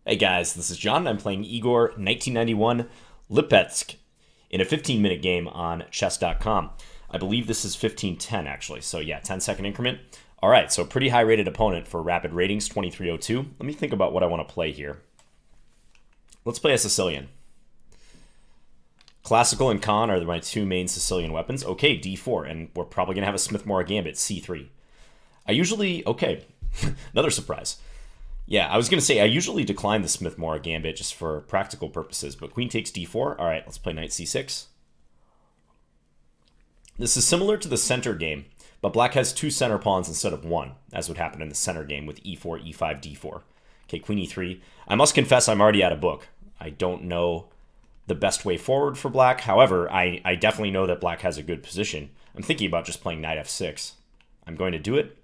Hey guys, this is John. I'm playing Igor 1991 Lipetsk in a 15-minute game on chess.com. I believe this is 15-10 actually, so yeah, 10-second increment. All right, so pretty high-rated opponent for rapid ratings, 2302. Let me think about what I want to play here. Let's play a Sicilian. Classical and Khan are my two main Sicilian weapons. Okay, d4, and we're probably going to have a Smith-Morra Gambit, c3. Okay, another surprise. Yeah, I was going to say, I usually decline the Smith-Morra Gambit just for practical purposes, but queen takes d4. All right, let's play knight c6. This is similar to the center game, but black has two center pawns instead of one, as would happen in the center game with e4, e5, d4. Okay, queen e3. I must confess I'm already out of book. I don't know the best way forward for black. However, I definitely know that black has a good position. I'm thinking about just playing knight f6. I'm going to do it,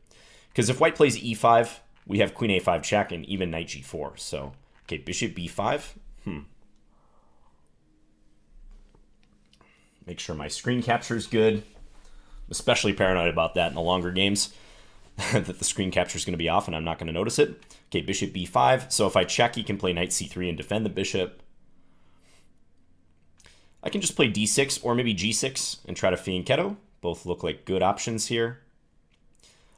because if white plays e5, we have queen a5 check and even knight g4. So, okay, bishop b5. Make sure my screen capture is good. I'm especially paranoid about that in the longer games, that the screen capture is going to be off and I'm not going to notice it. Okay, bishop b5. So if I check, he can play knight c3 and defend the bishop. I can just play d6 or maybe g6 and try to fianchetto. Both look like good options here.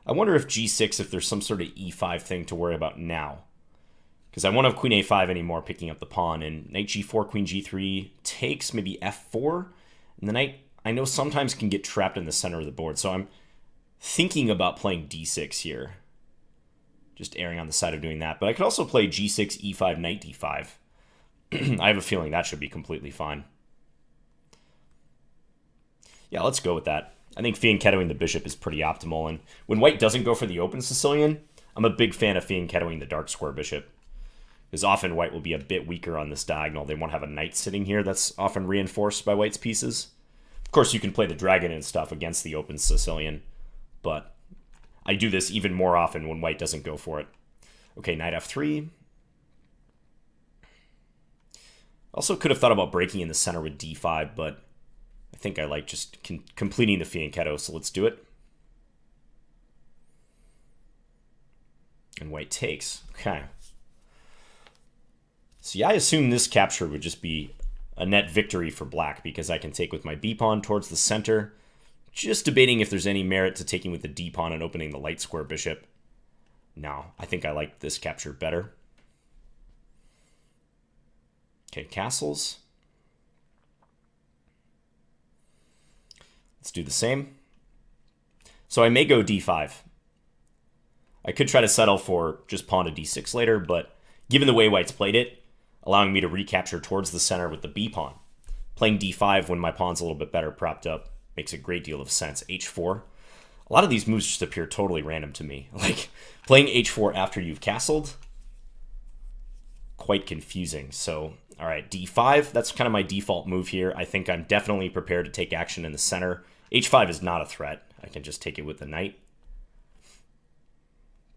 I wonder if g6, if there's some sort of e5 thing to worry about now. Because I won't have queen a5 anymore picking up the pawn. And knight g4, queen g3 takes, maybe f4. And the knight, I know sometimes can get trapped in the center of the board. So I'm thinking about playing d6 here. Just erring on the side of doing that. But I could also play g6, e5, knight d5. I have a feeling that should be completely fine. Yeah, let's go with that. I think fianchettoing the bishop is pretty optimal, and when white doesn't go for the open Sicilian, I'm a big fan of fianchettoing the dark square bishop, because often white will be a bit weaker on this diagonal. They won't have a knight sitting here that's often reinforced by white's pieces. Of course, you can play the dragon and stuff against the open Sicilian, but I do this even more often when white doesn't go for it. Okay, knight f3. Also could have thought about breaking in the center with d5, but I think I like just completing the fianchetto, so let's do it. And white takes. Okay. So yeah, I assume this capture would just be a net victory for black because I can take with my b-pawn towards the center. Just debating if there's any merit to taking with the d-pawn and opening the light square bishop. No, I think I like this capture better. Okay, castles. Let's do the same. So I may go d5. I could try to settle for just pawn to d6 later, but given the way white's played it, allowing me to recapture towards the center with the b-pawn, playing d5 when my pawn's a little bit better propped up makes a great deal of sense. h4. A lot of these moves just appear totally random to me. Like playing h4 after you've castled, quite confusing. So, all right, d5, that's kind of my default move here. I think I'm definitely prepared to take action in the center. h5 is not a threat. I can just take it with the knight.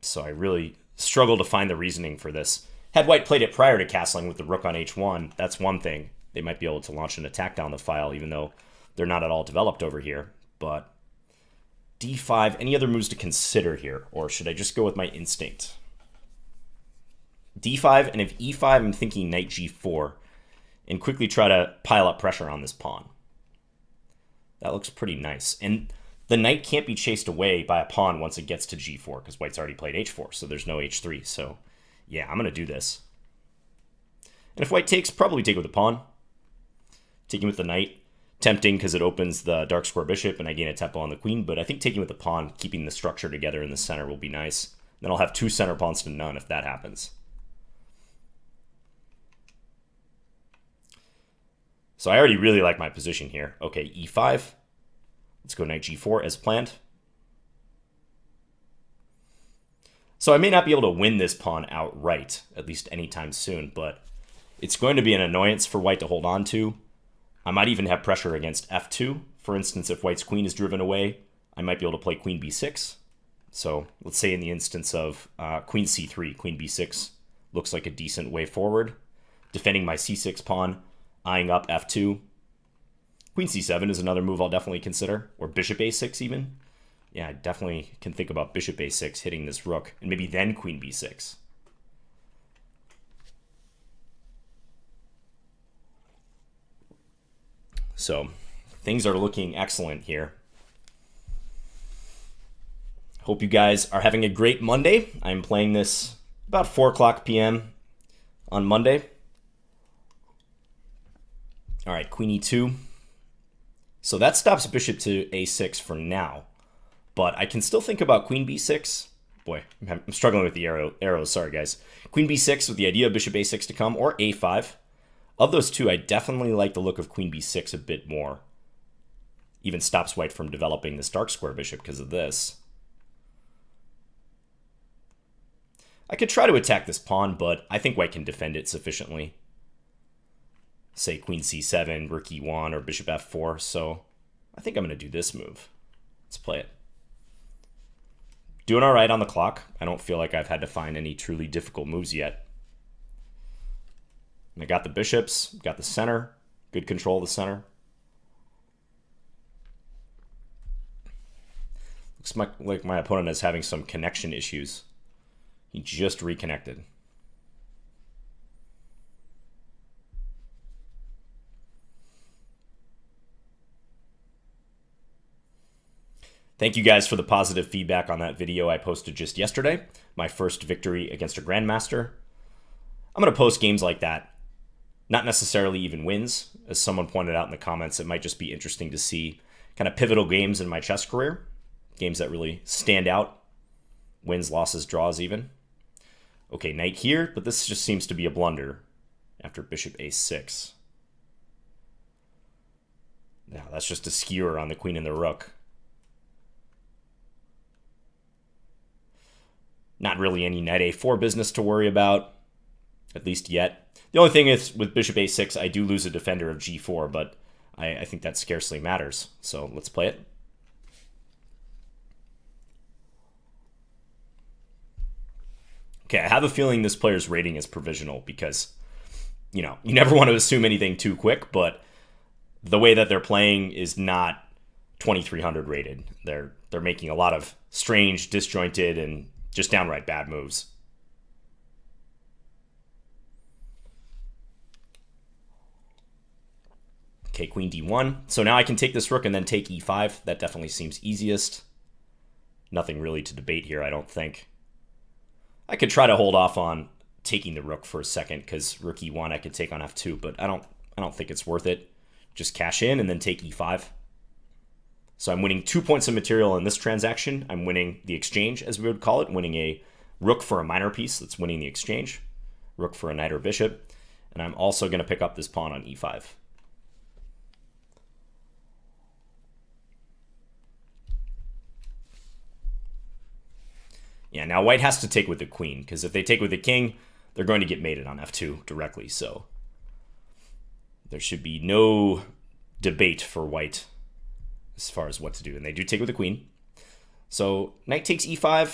So I really struggle to find the reasoning for this. Had white played it prior to castling with the rook on h1, that's one thing. They might be able to launch an attack down the file, even though they're not at all developed over here. But d5, any other moves to consider here? Or should I just go with my instinct? d5, and if e5, I'm thinking knight g4, and quickly try to pile up pressure on this pawn. That looks pretty nice. And the knight can't be chased away by a pawn once it gets to g4, because white's already played h4, so there's no h3. So, yeah, I'm going to do this. And if white takes, probably take with the pawn. Taking with the knight. Tempting because it opens the dark square bishop, and I gain a tempo on the queen, but I think taking with the pawn, keeping the structure together in the center will be nice. Then I'll have two center pawns to none if that happens. So I already really like my position here. Okay, e5. Let's go knight g4 as planned. So I may not be able to win this pawn outright, at least anytime soon, but it's going to be an annoyance for white to hold on to. I might even have pressure against f2. For instance, if white's queen is driven away, I might be able to play queen b6. So let's say in the instance of queen c3, queen b6 looks like a decent way forward. Defending my c6 pawn, eyeing up f2. Queen c7 is another move I'll definitely consider, or bishop a6 even. Yeah, I definitely can think about bishop a6 hitting this rook, and maybe then queen b6. So things are looking excellent here. Hope you guys are having a great Monday. I'm playing this about 4 o'clock p.m. on Monday. All right, queen e2. So that stops bishop to a6 for now. But I can still think about queen b6. Boy, I'm struggling with the arrows. Sorry, guys. Queen b6 with the idea of bishop a6 to come, or a5. Of those two, I definitely like the look of queen b6 a bit more. Even stops white from developing this dark square bishop because of this. I could try to attack this pawn, but I think white can defend it sufficiently. Say queen c7, rook e1, or bishop f4. So I think I'm going to do this move. Let's play it. Doing all right on the clock. I don't feel like I've had to find any truly difficult moves yet. And I got the bishops, got the center. Good control of the center. Looks like my opponent is having some connection issues. He just reconnected. Thank you guys for the positive feedback on that video I posted just yesterday. My first victory against a grandmaster. I'm going to post games like that. Not necessarily even wins. As someone pointed out in the comments, it might just be interesting to see kind of pivotal games in my chess career. Games that really stand out. Wins, losses, draws even. Okay, knight here, but this just seems to be a blunder after bishop a6. Now, that's just a skewer on the queen and the rook. Not really any knight a4 business to worry about, at least yet. The only thing is, with bishop a6, I do lose a defender of g4, but I think that scarcely matters. So let's play it. Okay, I have a feeling this player's rating is provisional because, you never want to assume anything too quick, but the way that they're playing is not 2300 rated. They're making a lot of strange, disjointed, and just downright bad moves. Okay, queen d1. So now I can take this rook and then take e5. That definitely seems easiest. Nothing really to debate here, I don't think. I could try to hold off on taking the rook for a second because rook e1 I could take on f2, but I don't think it's worth it. Just cash in and then take e5. So I'm winning 2 points of material in this transaction. I'm winning the exchange, as we would call it, winning a rook for a minor piece. That's winning the exchange. Rook for a knight or bishop. And I'm also going to pick up this pawn on e5. Yeah, now white has to take with the queen, because if they take with the king, they're going to get mated on f2 directly. So there should be no debate for white as far as what to do. And they do take with the queen. So knight takes e5, I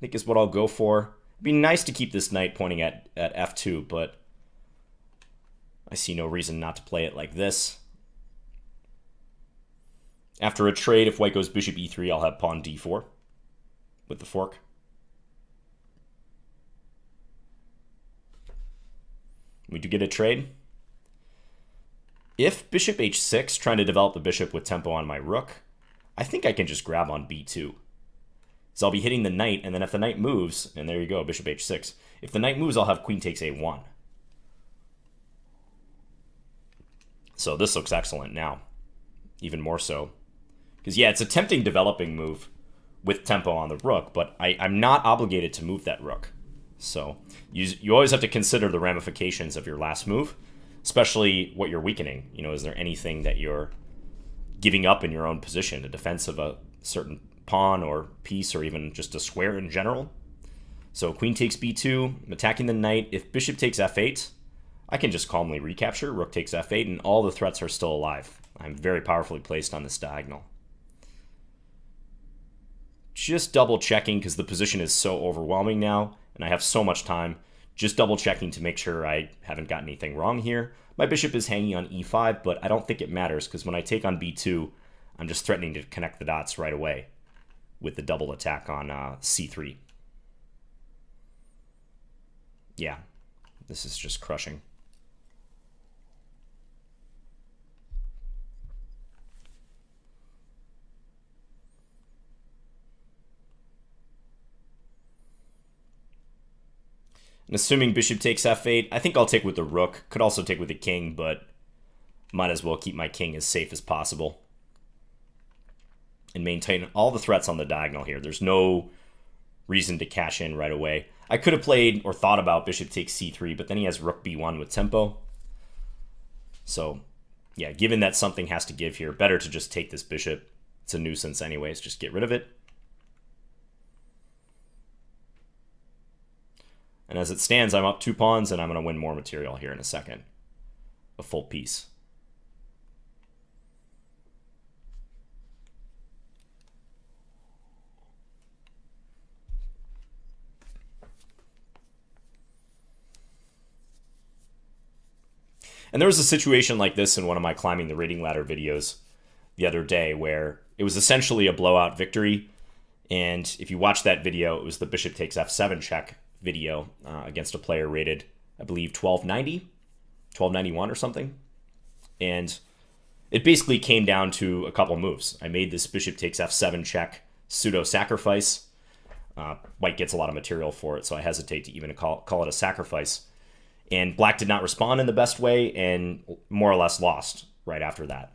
think is what I'll go for. It'd be nice to keep this knight pointing at f2, but I see no reason not to play it like this. After a trade, if white goes bishop e3, I'll have pawn d4 with the fork. We do get a trade. If bishop h6, trying to develop the bishop with tempo on my rook, I think I can just grab on b2. So I'll be hitting the knight, and then if the knight moves, and there you go, bishop h6. If the knight moves, I'll have queen takes a1. So this looks excellent now, even more so. Because yeah, it's a tempting developing move with tempo on the rook, but I'm not obligated to move that rook. So you always have to consider the ramifications of your last move, especially what you're weakening. Is there anything that you're giving up in your own position, a defense of a certain pawn or piece, or even just a square in general? So queen takes b2, I'm attacking the knight. If bishop takes f8, I can just calmly recapture. Rook takes f8, and all the threats are still alive. I'm very powerfully placed on this diagonal. Just double checking because the position is so overwhelming now, and I have so much time. Just double checking to make sure I haven't got anything wrong here. My bishop is hanging on e5, but I don't think it matters because when I take on b2, I'm just threatening to connect the dots right away with the double attack on c3. Yeah, this is just crushing. And assuming bishop takes f8, I think I'll take with the rook. Could also take with the king, but might as well keep my king as safe as possible. And maintain all the threats on the diagonal here. There's no reason to cash in right away. I could have played or thought about bishop takes c3, but then he has rook b1 with tempo. So, yeah, given that something has to give here, better to just take this bishop. It's a nuisance anyways, just get rid of it. And as it stands, I'm up 2 pawns, and I'm going to win more material here in a second. A full piece. And there was a situation like this in one of my climbing the rating ladder videos the other day where it was essentially a blowout victory. And if you watch that video, it was the bishop takes f7 check video against a player rated, I believe, 1290, 1291 or something. And it basically came down to a couple moves. I made this bishop takes f7 check pseudo sacrifice. White gets a lot of material for it, so I hesitate to even call it a sacrifice. And black did not respond in the best way and more or less lost right after that.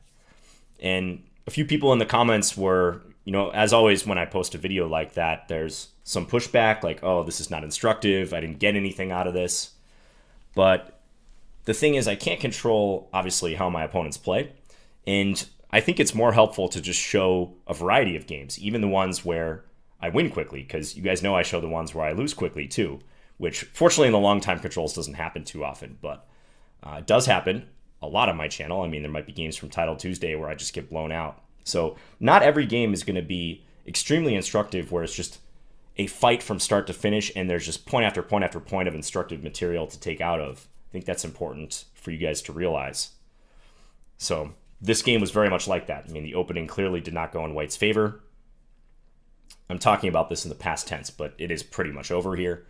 And a few people in the comments were, you know, as always, when I post a video like that, there's some pushback like, oh, this is not instructive. I didn't get anything out of this. But the thing is, I can't control, obviously, how my opponents play. And I think it's more helpful to just show a variety of games, even the ones where I win quickly, because you guys know I show the ones where I lose quickly too, which fortunately in the long time controls doesn't happen too often, but it does happen a lot on my channel. I mean, there might be games from Title Tuesday where I just get blown out. So not every game is going to be extremely instructive where it's just a fight from start to finish and there's just point after point after point of instructive material to take out of. I think that's important for you guys to realize. So this game was very much like that. I mean, the opening clearly did not go in White's favor. I'm talking about this in the past tense, but it is pretty much over here.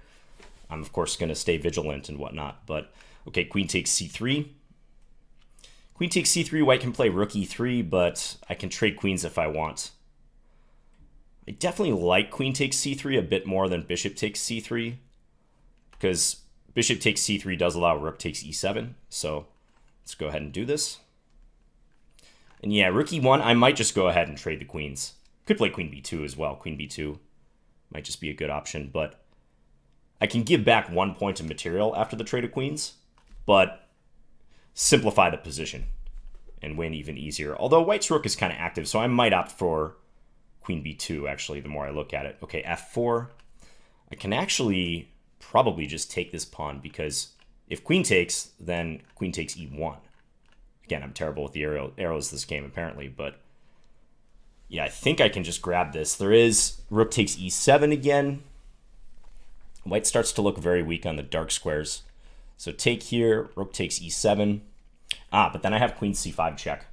I'm, of course, going to stay vigilant and whatnot. But, okay, queen takes c3. Queen takes c3, white can play rook e3, but I can trade queens if I want. I definitely like queen takes c3 a bit more than bishop takes c3, because bishop takes c3 does allow rook takes e7. So let's go ahead and do this. And yeah, rook e1, I might just go ahead and trade the queens. Could play queen b2 as well. Queen b2 might just be a good option, but I can give back 1 point of material after the trade of queens, but simplify the position and win even easier. Although white's rook is kind of active, so I might opt for queen b2, actually, the more I look at it. Okay, f4. I can actually probably just take this pawn, because if queen takes, then queen takes e1. Again, I'm terrible with the arrows this game, apparently, but yeah, I think I can just grab this. There is rook takes e7 again. White starts to look very weak on the dark squares. So take here, rook takes e7. But then I have queen c5 check,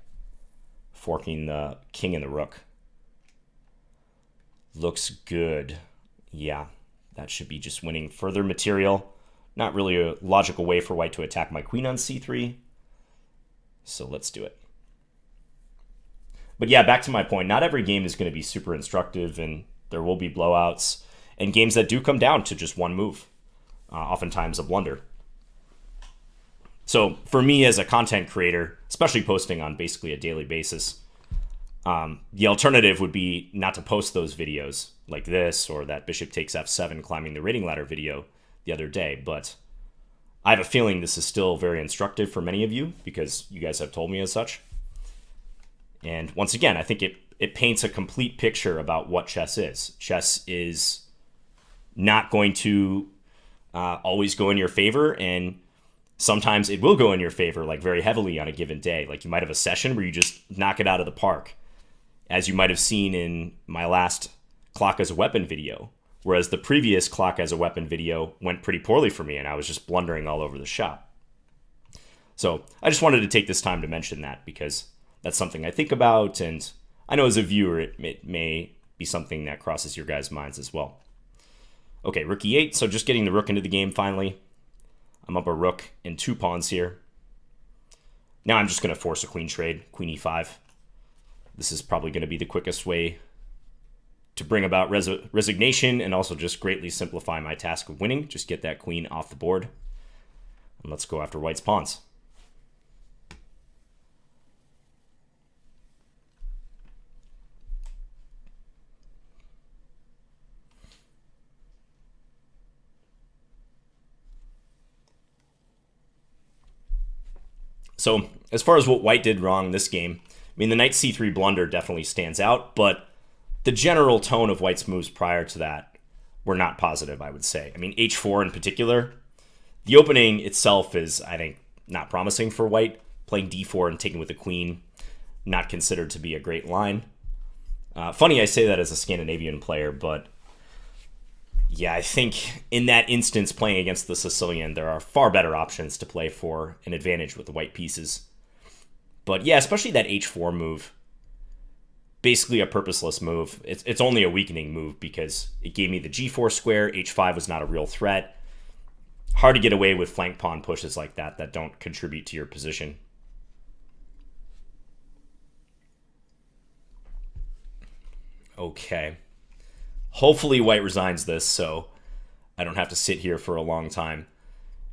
forking the king and the rook. Looks good. Yeah, that should be just winning further material. Not really a logical way for white to attack my queen on c3. So let's do it. But yeah, back to my point, not every game is going to be super instructive, and there will be blowouts, and games that do come down to just one move, oftentimes a blunder. So for me as a content creator, especially posting on basically a daily basis, the alternative would be not to post those videos like this or that bishop takes f7 climbing the rating ladder video the other day. But I have a feeling this is still very instructive for many of you because you guys have told me as such. And once again, I think it paints a complete picture about what chess is. Chess is not going to always go in your favor, and sometimes it will go in your favor, like very heavily on a given day. Like you might have a session where you just knock it out of the park, as you might have seen in my last clock as a weapon video, whereas the previous clock as a weapon video went pretty poorly for me and I was just blundering all over the shop. So I just wanted to take this time to mention that because that's something I think about, and I know as a viewer it may be something that crosses your guys' minds as well. Okay, rook e8, so just getting the rook into the game finally. I'm up a rook and 2 pawns here. Now I'm just going to force a queen trade, queen e5. This is probably going to be the quickest way to bring about resignation and also just greatly simplify my task of winning. Just get that queen off the board. And let's go after white's pawns. So as far as what white did wrong this game, I mean, the knight c3 blunder definitely stands out, but the general tone of white's moves prior to that were not positive, I would say. I mean, h4 in particular, the opening itself is, I think, not promising for white. Playing d4 and taking with the queen, not considered to be a great line. Funny I say that as a Scandinavian player, but yeah, I think in that instance, playing against the Sicilian, there are far better options to play for an advantage with the white pieces. But yeah, especially that h4 move, basically a purposeless move. It's only a weakening move because it gave me the g4 square. h5 was not a real threat. Hard to get away with flank pawn pushes like that don't contribute to your position. Okay. Hopefully white resigns this so I don't have to sit here for a long time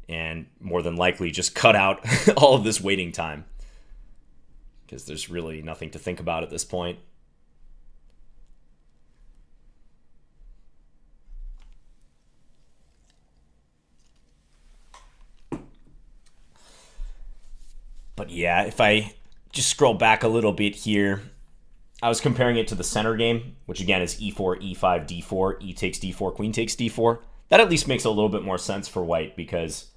and more than likely just cut out all of this waiting time because there's really nothing to think about at this point. But yeah, if I just scroll back a little bit here, I was comparing it to the center game, which again is e4, e5, d4, e takes d4, queen takes d4. That at least makes a little bit more sense for white because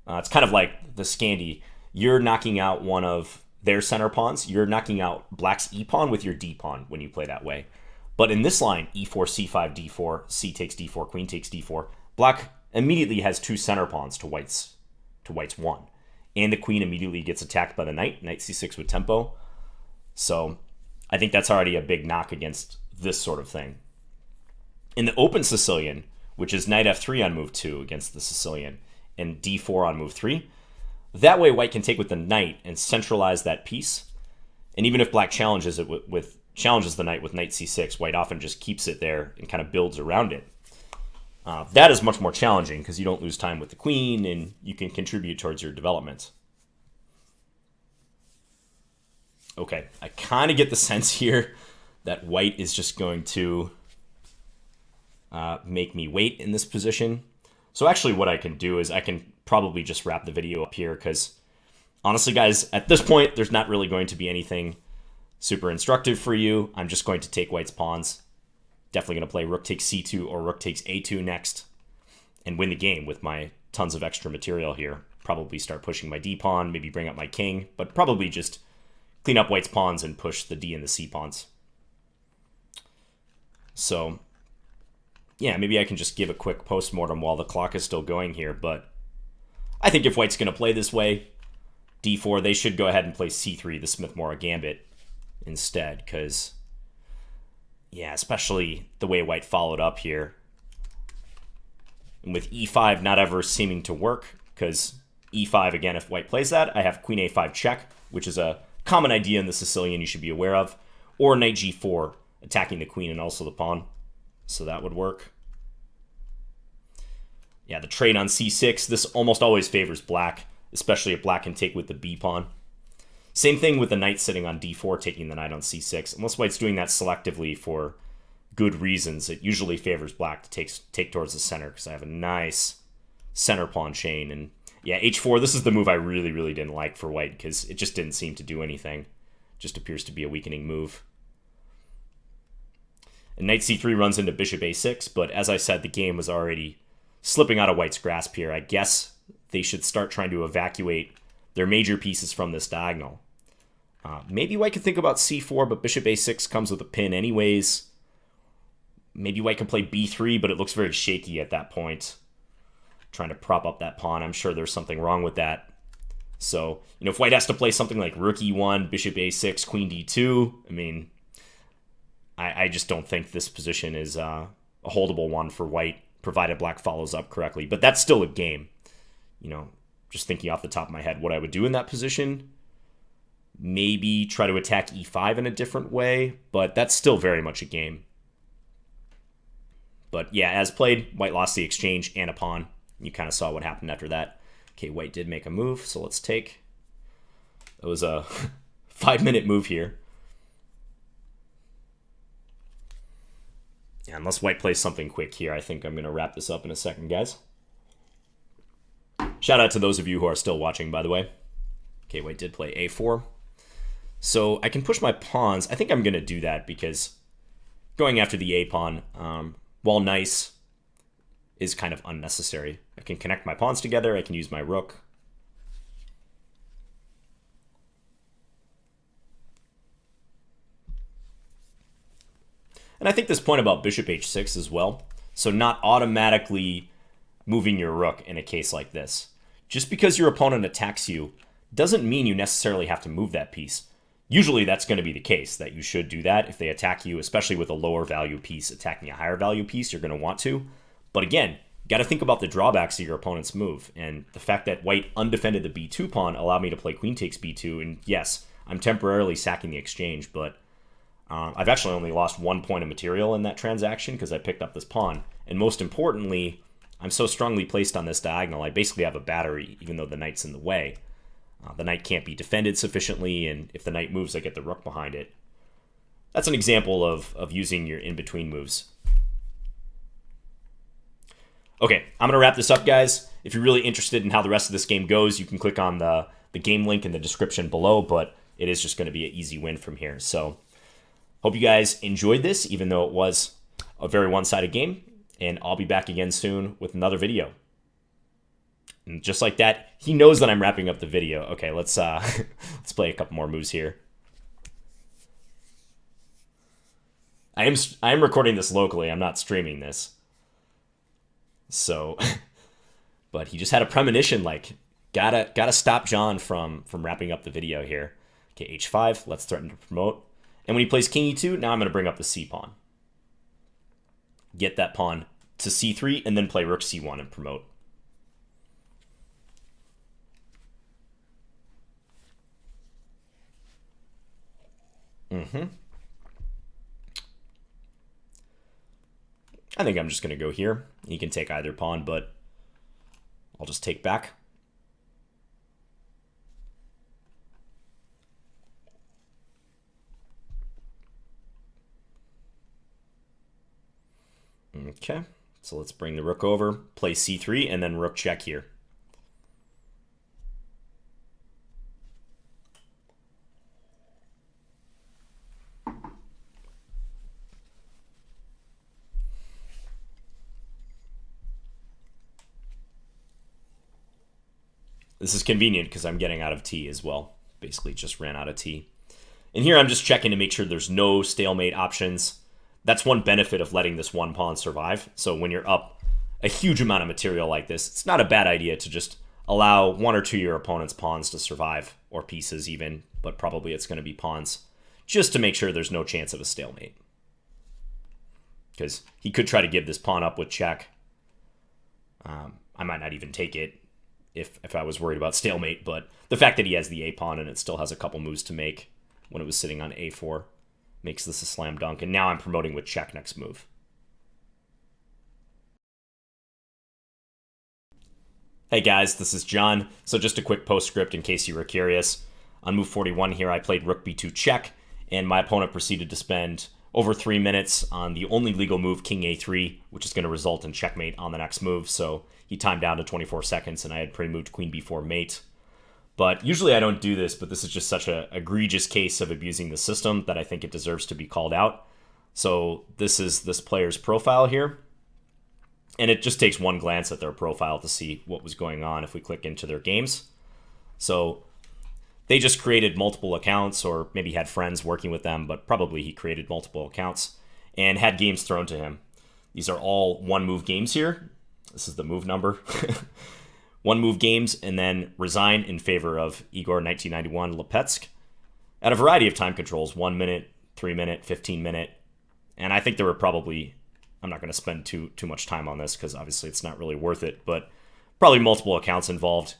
it's kind of like the Scandi. You're knocking out one of their center pawns. You're knocking out black's e pawn with your d pawn when you play that way. But in this line, e4, c5, d4, c takes d4, queen takes d4, black immediately has two center pawns to white's one. And the queen immediately gets attacked by the knight c6 with tempo. So I think that's already a big knock against this sort of thing. In the open Sicilian, which is knight f3 on move 2 against the Sicilian, and d4 on move 3, that way white can take with the knight and centralize that piece. And even if black challenges it challenges the knight with knight c6, white often just keeps it there and kind of builds around it. That is much more challenging because you don't lose time with the queen and you can contribute towards your development. Okay, I kind of get the sense here that white is just going to make me wait in this position. So actually what I can do is I can probably just wrap the video up here because honestly, guys, at this point, there's not really going to be anything super instructive for you. I'm just going to take white's pawns. Definitely going to play rook takes c2 or rook takes a2 next and win the game with my tons of extra material here. Probably start pushing my d pawn, maybe bring up my king, but probably just clean up white's pawns and push the d and the c pawns. So, yeah, maybe I can just give a quick post-mortem while the clock is still going here, but I think if white's going to play this way, d4, they should go ahead and play c3, the Smith-Morra Gambit, instead, because, yeah, especially the way white followed up here. And with e5 not ever seeming to work, because e5, again, if white plays that, I have queen a5 check, which is a common idea in the Sicilian you should be aware of, or knight g4, attacking the queen and also the pawn. So that would work. Yeah, the trade on c6, this almost always favors black, especially if black can take with the b pawn. Same thing with the knight sitting on d4, taking the knight on c6. Unless white's doing that selectively for good reasons, it usually favors black to take towards the center, because I have a nice center pawn chain. And yeah, h4, this is the move I really, really didn't like for white, because it just didn't seem to do anything. Just appears to be a weakening move. And knight c3 runs into bishop a6, but as I said, the game was already slipping out of white's grasp here. I guess they should start trying to evacuate their major pieces from this diagonal. Maybe white could think about c4, but bishop a6 comes with a pin anyways. Maybe white can play b3, but it looks very shaky at that point. Trying to prop up that pawn. I'm sure there's something wrong with that. So, if white has to play something like rook e1, bishop a6, queen d2, I mean, I just don't think this position is a holdable one for white, provided black follows up correctly. But that's still a game. Just thinking off the top of my head what I would do in that position. Maybe try to attack e5 in a different way, but that's still very much a game. But yeah, as played, white lost the exchange and a pawn. You kind of saw what happened after that. Okay, white did make a move, so let's take. It was a 5-minute move here. Yeah, unless white plays something quick here, I think I'm going to wrap this up in a second, guys. Shout out to those of you who are still watching, by the way. Okay, white did play a4. So I can push my pawns. I think I'm going to do that because going after the a pawn, while nice, is kind of unnecessary. I can connect my pawns together. I can use my rook. And I think this point about bishop h6 as well. So not automatically moving your rook in a case like this. Just because your opponent attacks you doesn't mean you necessarily have to move that piece. Usually that's going to be the case, that you should do that. If they attack you, especially with a lower value piece attacking a higher value piece, you're going to want to. But again, you got to think about the drawbacks of your opponent's move. And the fact that white undefended the b2 pawn allowed me to play queen takes b2. And yes, I'm temporarily sacking the exchange, but I've actually only lost 1 point of material in that transaction because I picked up this pawn. And most importantly, I'm so strongly placed on this diagonal, I basically have a battery, even though the knight's in the way. The knight can't be defended sufficiently, and if the knight moves, I get the rook behind it. That's an example of using your in-between moves. Okay, I'm going to wrap this up, guys. If you're really interested in how the rest of this game goes, you can click on the game link in the description below, but it is just going to be an easy win from here. So, hope you guys enjoyed this, even though it was a very one-sided game, and I'll be back again soon with another video. And just like that, he knows that I'm wrapping up the video. Okay, let's let's play a couple more moves here. I am recording this locally. I'm not streaming this. So, but he just had a premonition, like gotta stop John from wrapping up the video here. Okay, h5. Let's threaten to promote. And when he plays king e2, now I'm going to bring up the c pawn. Get that pawn to c3, and then play rook c1 and promote. I think I'm just going to go here. He can take either pawn, but I'll just take back. Okay, so let's bring the rook over, play c3, and then rook check here. This is convenient because I'm getting out of T as well. Basically just ran out of T. And here I'm just checking to make sure there's no stalemate options. That's one benefit of letting this one pawn survive. So when you're up a huge amount of material like this, it's not a bad idea to just allow one or two of your opponent's pawns to survive, or pieces even, but probably it's going to be pawns, just to make sure there's no chance of a stalemate. Because he could try to give this pawn up with check. I might not even take it if I was worried about stalemate, but the fact that he has the a pawn and it still has a couple moves to make when it was sitting on a4 makes this a slam dunk. And now I'm promoting with check next move. Hey guys, this is John. So just a quick postscript in case you were curious. On move 41 here, I played rook b2 check, and my opponent proceeded to spend over 3 minutes on the only legal move, king a3, which is going to result in checkmate on the next move. So he timed down to 24 seconds, and I had pre-moved queen b4 mate. But usually I don't do this, but this is just such an egregious case of abusing the system that I think it deserves to be called out. So this is this player's profile here. And it just takes one glance at their profile to see what was going on if we click into their games. So they just created multiple accounts, or maybe had friends working with them, but probably he created multiple accounts and had games thrown to him. These are all one-move games here. This is the move number. One-move games, and then resign in favor of Igor 1991 Lepetsk at a variety of time controls, 1 minute, 3 minute, 15 minute. And I think there were probably, I'm not going to spend too much time on this because obviously it's not really worth it, but probably multiple accounts involved.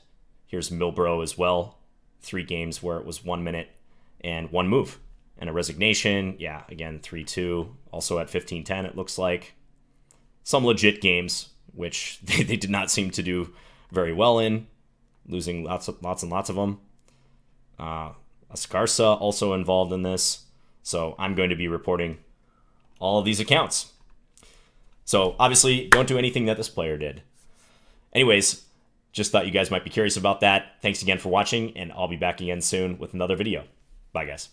Here's Milbro as well. 3 games where it was 1 minute and 1 move. And a resignation, yeah, again, 3-2. Also at 15-10, it looks like. some legit games, which they did not seem to do very well in, losing lots and lots of them. Escarsa also involved in this. So I'm going to be reporting all of these accounts. So obviously, don't do anything that this player did. Anyways, just thought you guys might be curious about that. Thanks again for watching, and I'll be back again soon with another video. Bye, guys.